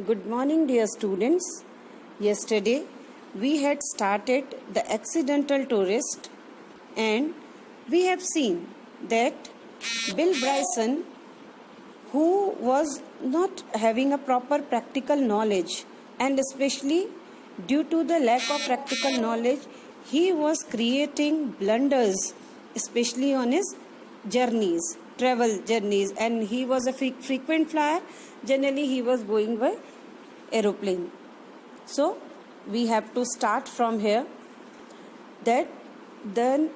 Good morning, dear students. Yesterday we had started the accidental tourist, and we have seen that Bill Bryson, who was not having a proper practical knowledge, and especially due to the lack of practical knowledge, he was creating blunders, especially on his travel journeys, and he was a frequent flyer. Generally, he was going by aeroplane. So, we have to start from here. That then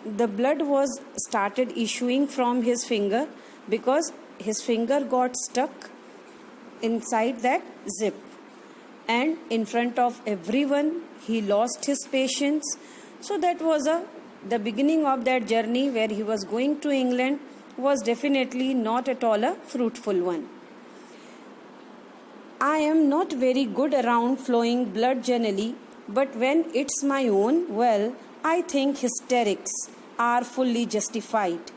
the blood was started issuing from his finger because his finger got stuck inside that zip, and in front of everyone he lost his patience. So that was the beginning of that journey where he was going to England was definitely not at all a fruitful one. I am not very good around flowing blood generally, but when it's my own, well, I think hysterics are fully justified.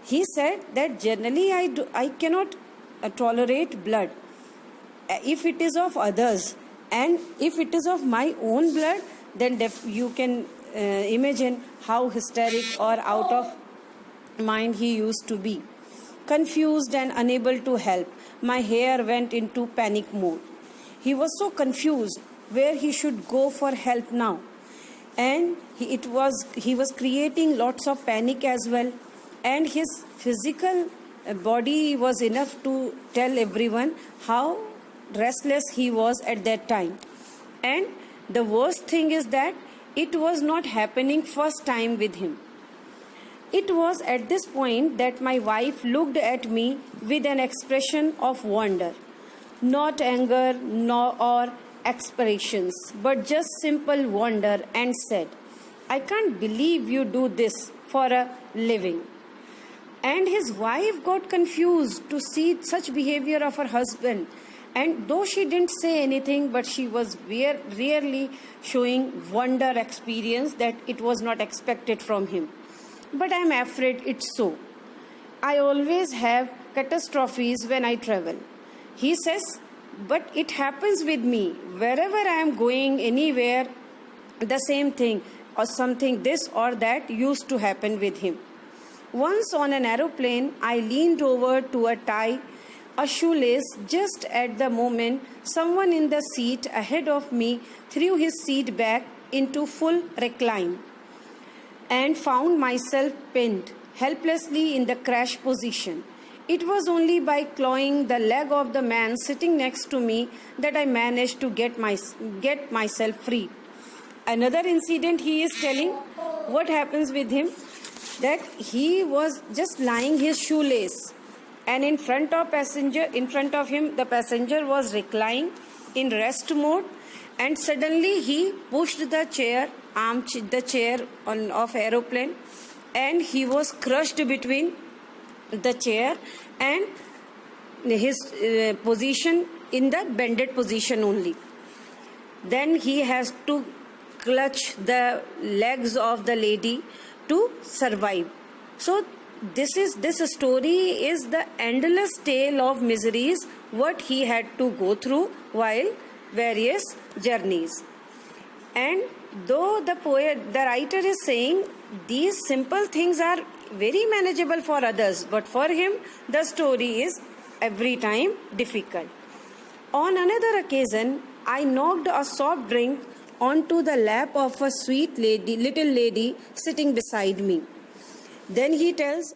He said that generally I cannot tolerate blood if it is of others, and if it is of my own blood, then you can imagine how hysteric or out of mind he used to be. Confused and unable to help, my hair went into panic mode. He was so confused where he should go for help now, and he was creating lots of panic as well, and his physical body was enough to tell everyone how restless he was at that time. And the worst thing is that it was not happening first time with him. It was at this point that my wife looked at me with an expression of wonder, not anger or expressions, but just simple wonder, and said, "I can't believe you do this for a living." And his wife got confused to see such behavior of her husband, and though she didn't say anything, but she was really showing wonder experience that it was not expected from him. But I'm afraid it's so. I always have catastrophes when I travel. He says, but it happens with me. Wherever I am going, anywhere, the same thing or something, this or that used to happen with him. Once on an aeroplane, I leaned over to tie a shoelace just at the moment someone in the seat ahead of me threw his seat back into full recline, and found myself pinned helplessly in the crash position. It was only by clawing the leg of the man sitting next to me that I managed to get myself free. Another incident he is telling what happens with him, that he was just lying his shoelace, and in front of him the passenger was reclining in rest mode, and suddenly he pushed the chair of aeroplane, and he was crushed between the chair and his position in the bended position only. Then he has to clutch the legs of the lady to survive. So this story is the endless tale of miseries what he had to go through while various journeys. And though the writer is saying these simple things are very manageable for others, but for him the story is every time difficult. On another occasion, I knocked a soft drink onto the lap of a little lady sitting beside me. Then he tells,